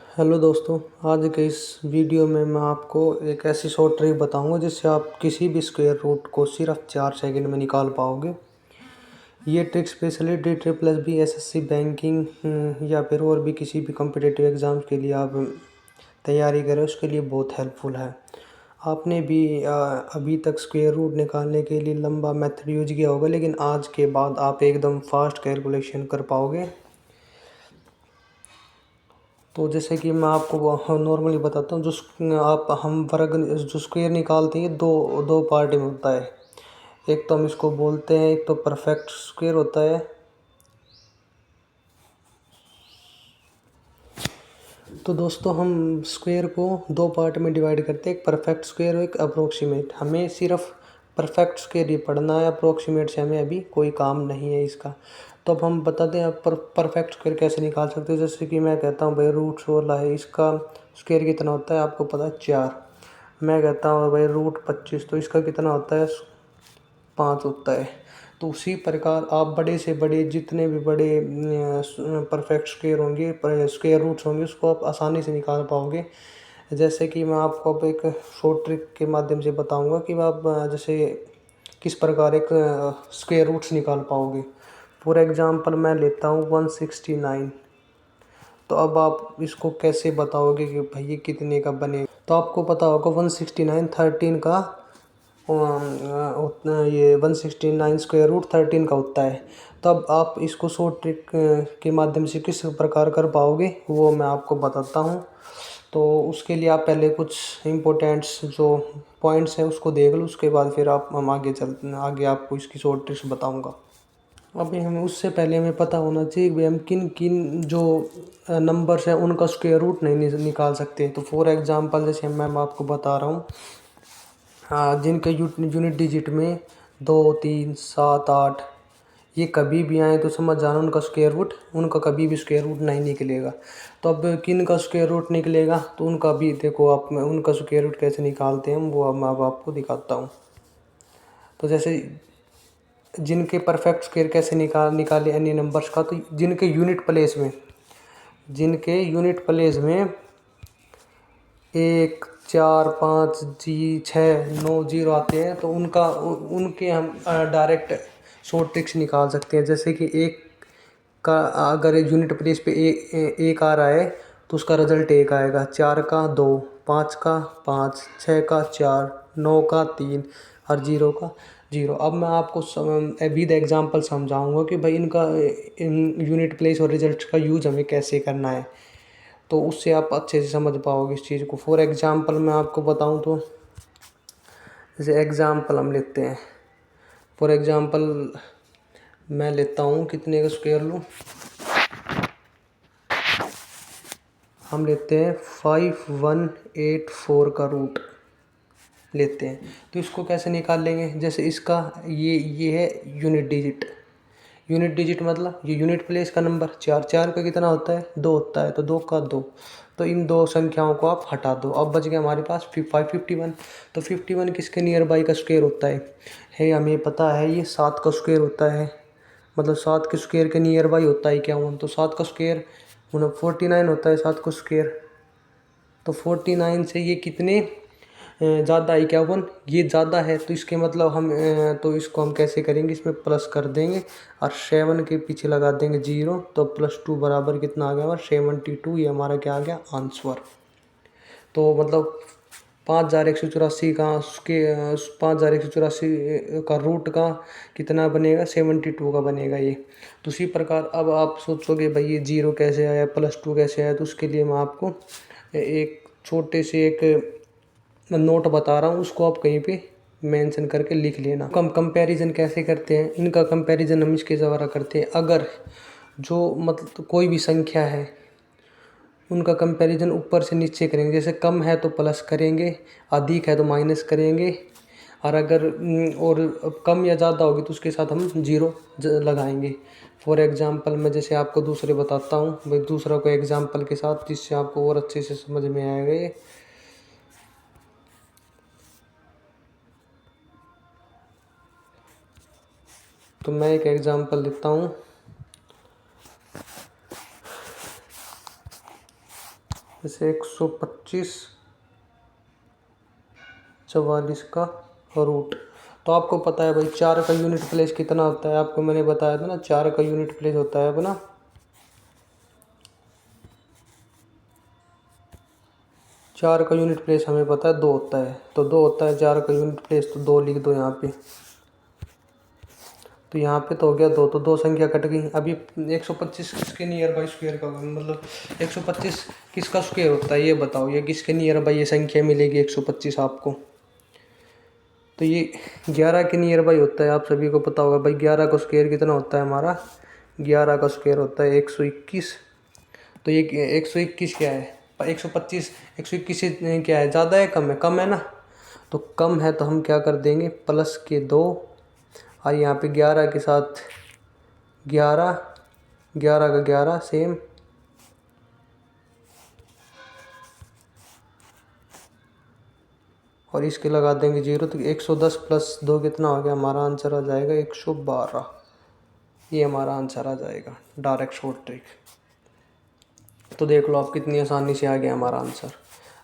Hello दोस्तों। आज के इस वीडियो में मैं आपको एक ऐसी शॉर्ट ट्रिक बताऊंगा जिससे आप किसी भी स्क्वायर रूट को सिर्फ 4 सेकंड में निकाल पाओगे। ये trick specially D triple S B S S C banking या फिर और भी किसी भी कॉम्पिटिटिव एग्ज़ाम्स के लिए आप तैयारी करें उसके लिए बहुत हेल्पफुल है। आपने भी अभी तक स्क्वायर रूट निकालने के लिए लंबा मेथड यूज किया होगा, लेकिन आज के बाद आप एकदम फास्ट कैलकुलेशन कर पाओगे। तो जैसे कि मैं आपको नॉर्मली बताता हूँ, जो आप हम वर्ग जो स्क्वायर निकालते हैं दो दो पार्ट में होता है। एक तो हम इसको बोलते हैं, एक तो परफेक्ट स्क्वायर होता है। तो दोस्तों हम स्क्वायर को दो पार्ट में डिवाइड करते हैं, एक परफेक्ट स्क्वायर और एक अप्रोक्सीमेट। हमें सिर्फ परफेक्ट स्क्वायर ही पढ़ना है, अप्रोक्सीमेट से हमें अभी कोई काम नहीं है इसका। तो अब हम बताते हैं आप परफेक्ट स्क्वायर कैसे निकाल सकते हो। जैसे कि मैं कहता हूँ भाई रूट 16 है, इसका स्क्वायर कितना होता है आपको पता है 4। मैं कहता हूँ भाई रूट 25, तो इसका कितना होता है 5 होता है। तो उसी प्रकार आप बड़े से बड़े जितने भी बड़े परफेक्ट स्क्वायर होंगे, स्क्वायर रूट्स होंगे, उसको आप आसानी से निकाल पाओगे। जैसे कि मैं आपको अब एक शॉर्ट ट्रिक के माध्यम से बताऊंगा कि आप जैसे किस प्रकार एक स्क्वायर रूट्स निकाल पाओगे। फॉर एग्जांपल मैं लेता हूँ 169। तो अब आप इसको कैसे बताओगे कि भाई ये कितने का बनेगा। तो आपको पता होगा 169 13 का उतना ये 169 स्क्वायर रूट 13 का होता है। तब आप इसको शॉर्ट ट्रिक के माध्यम से किस प्रकार कर पाओगे वो मैं आपको बताता हूँ। तो उसके लिए आप पहले कुछ इम्पोर्टेंट्स जो पॉइंट्स हैं उसको देख लो, उसके बाद फिर आप हम आगे आपको इसकी शॉर्ट ट्रिक्स बताऊँगा। अभी हमें उससे पहले हमें पता होना चाहिए कि हम किन किन जो नंबर्स हैं उनका स्क्वायर रूट नहीं निकाल सकते। तो फॉर एग्जांपल जैसे मैं आपको बता रहा हूँ, हाँ, जिनके यूनिट डिजिट में 2 3 7 8 ये कभी भी आए तो समझ जाना उनका कभी भी स्क्वायर रूट नहीं निकलेगा। तो अब किन का स्क्वायर रूट निकलेगा तो उनका भी देखो, आप मैं उनका स्क्वायर रूट कैसे निकालते हैं वो अब मैं आपको दिखाता हूँ। तो जैसे जिनके परफेक्ट स्क्वायर कैसे निकाले एनी नंबर्स का, तो जिनके यूनिट प्लेस में 1 4 5 जी 6 9 जीरो आते हैं, तो उनके हम डायरेक्ट शॉर्ट ट्रिक्स निकाल सकते हैं। जैसे कि एक का अगर यूनिट प्लेस पे एक आ रहा है तो उसका रिजल्ट 1 आएगा, 4 का 2, 5 का 5, 6 का 4, 9 का 3 और 0 का 0। अब मैं आपको विद एग्जांपल समझाऊंगा कि भाई इनका यूनिट प्लेस और रिजल्ट का यूज हमें कैसे करना है, तो उससे आप अच्छे से समझ पाओगे इस चीज़ को। फॉर एग्जांपल मैं आपको बताऊं तो जैसे एग्जांपल हम लेते हैं, फॉर एग्जांपल मैं लेता हूँ कितने का स्क्वायर लूँ, हम लेते हैं 5184 का रूट लेते हैं। तो इसको कैसे निकाल लेंगे, जैसे इसका ये है यूनिट डिजिट मतलब ये यूनिट प्लेस का नंबर 4 4 का कितना होता है 2 होता है, तो 2 का 2। तो इन दो संख्याओं को आप हटा दो, अब बच गया हमारे पास 551। तो 51 किसके नियर बाई का स्क्वायर होता है हमें पता है ये 7 का स्क्वायर होता है। मतलब 7 के स्क्वायर के नियर बाई होता है 51, तो 7 का स्क्वायर मतलब 49 होता है 7 का स्क्वायर। तो 49 से ये कितने ज़्यादा 51 ये ज़्यादा है, तो इसके मतलब हम तो इसको हम कैसे करेंगे, इसमें प्लस कर देंगे और 7 के पीछे लगा देंगे 0। तो +2 बराबर कितना आ गया हमारा 72। ये हमारा क्या आ गया आंसर। तो मतलब 5184 का उसके 5184 का रूट का कितना बनेगा 72 का बनेगा ये। तो उसी प्रकार अब आप सोचोगे भाई ये 0 कैसे आया +2 कैसे आया, तो उसके लिए मैं आपको एक छोटे से एक नोट बता रहा हूँ, उसको आप कहीं पे मेंशन करके लिख लेना। हम कंपैरिजन कैसे करते हैं, इनका कंपैरिजन हम इसके द्वारा करते हैं। अगर जो मतलब कोई भी संख्या है उनका कंपैरिजन ऊपर से नीचे करेंगे, जैसे कम है तो प्लस करेंगे, अधिक है तो माइनस करेंगे, और अगर और कम या ज़्यादा होगी तो उसके साथ हम 0 लगाएंगे। फॉर एग्जांपल मैं जैसे आपको दूसरे बताता हूँ भाई, दूसरा को एग्जांपल के साथ जिससे आपको और अच्छे से समझ में आएगा ये। तो मैं एक एग्जांपल देता हूँ। जैसे 125 44 का रूट। तो आपको पता है भाई 4 का यूनिट प्लेस कितना होता है, आपको मैंने बताया था ना 4 का यूनिट प्लेस होता है अपना 4 का यूनिट प्लेस हमें पता है 2 होता है, तो 2 होता है 4 का यूनिट प्लेस, तो 2 लिख दो यहाँ पे। तो यहाँ पे तो हो गया 2, तो 2 संख्या कट गई। अभी 125 किसके नियर बाई स्क्वायर का मतलब 125 किसका स्क्वायर होता है ये बताओ, ये किसके नियर बाई ये संख्या मिलेगी 125 आपको। तो ये 11 के नियर बाई होता है, आप सभी को पता होगा भाई 11 का स्क्वायर कितना होता है हमारा, 11 का स्क्वायर होता है 121। तो ये 121 क्या है 125, 121 से क्या है ज़्यादा है कम है, कम है ना, तो कम है तो हम क्या कर देंगे प्लस के 2, और यहाँ पे 11 के साथ 11, 11 का 11 सेम, और इसके लगा देंगे 0, तो 110 प्लस 2 कितना हो गया, हमारा आंसर आ जाएगा 112। ये हमारा आंसर आ जाएगा डायरेक्ट शॉर्ट ट्रिक। तो देख लो आप कितनी आसानी से आ गया हमारा आंसर।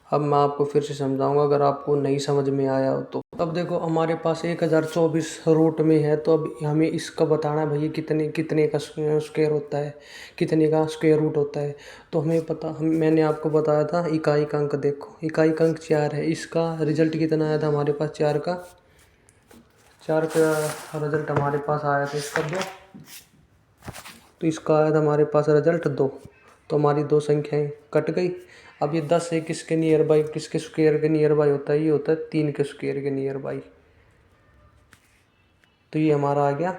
अब मैं आपको फिर से समझाऊंगा अगर आपको नहीं समझ में आया हो तो। अब देखो हमारे पास 1024 रूट में है, तो अब हमें इसका बताना है भैया कितने कितने का स्क्वायर होता है, कितने का स्क्वायर रूट होता है। तो हमें पता मैंने आपको बताया था इकाई का अंक, देखो इकाई का अंक 4 है, इसका रिजल्ट कितना आया था हमारे पास 4 का रिजल्ट हमारे पास आया था इसका 2, तो इसका आया था हमारे पास रिजल्ट 2, तो हमारी 2 संख्याएं कट गई। अब ये 10 है किसके नियर बाई, किसके स्क्वायर के नियर बाई होता है, ये होता है 3 के स्क्वायर के नियर बाई। तो ये हमारा आ गया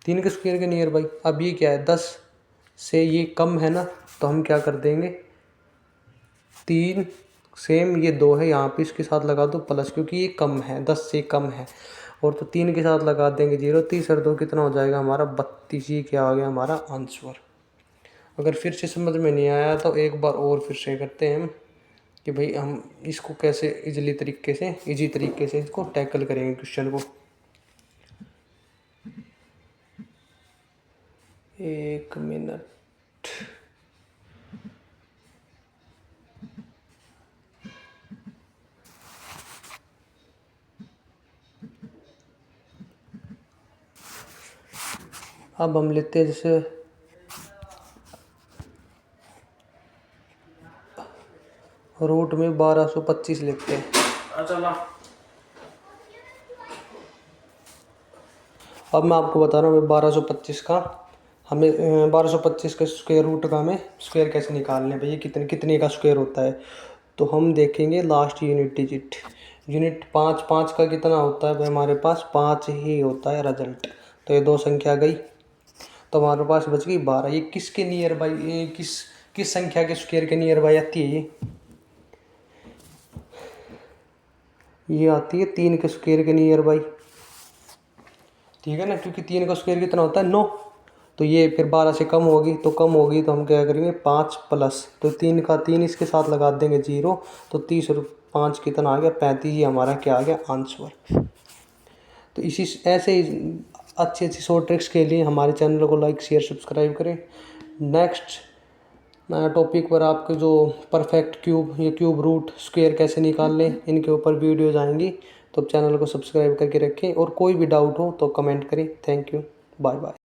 3 के स्क्वायर के नियर बाई। अब ये क्या है 10 से ये कम है ना, तो हम क्या कर देंगे 3 सेम, ये 2 है यहाँ पे इसके साथ लगा दो प्लस, क्योंकि ये कम है 10 से कम है, और तो 3 के साथ लगा देंगे 0, 30 और 2 कितना हो जाएगा हमारा 32। ये क्या आ गया हमारा आंसर। अगर फिर से समझ में नहीं आया तो एक बार और फिर से करते हैं हम कि भाई हम इसको कैसे इजी तरीके से इसको टैकल करेंगे क्वेश्चन को। एक मिनट, अब हम लेते हैं जैसे रूट में 1225 लेते हैं। अब मैं आपको बता रहा हूँ 1225 का हमें 1225 के स्क्वायर रूट का हमें स्क्वायर कैसे निकालने भैया, कितने कितने का स्क्वायर होता है। तो हम देखेंगे लास्ट यूनिट डिजिट, यूनिट 5, 5 का कितना होता है भाई हमारे पास 5 ही होता है रिजल्ट। तो ये 2 संख्या गई, तो हमारे पास बच गई 12। ये किसके नियर बाई, ये किस संख्या के स्क्वायर के नियर बाई आती है, ये आती है 3 के स्क्वायर के नियर बाई, ठीक है ना, क्योंकि 3 का स्क्वायर कितना होता है 9, तो ये फिर 12 से कम होगी, तो कम होगी तो हम क्या करेंगे 5 प्लस, तो 3 का 3 इसके साथ लगा देंगे 0, तो 30 और 5 कितना आ गया 35, ही हमारा क्या आ गया आंसर। तो इसी ऐसे ही अच्छी अच्छी शॉर्ट ट्रिक्स के लिए हमारे चैनल को लाइक शेयर सब्सक्राइब करें। नेक्स्ट टॉपिक पर आपके जो परफेक्ट क्यूब या क्यूब रूट स्क्वायर कैसे निकाल लें इनके ऊपर वीडियोज़ आएंगी, तो चैनल को सब्सक्राइब करके रखें, और कोई भी डाउट हो तो कमेंट करें। Thank you, bye bye.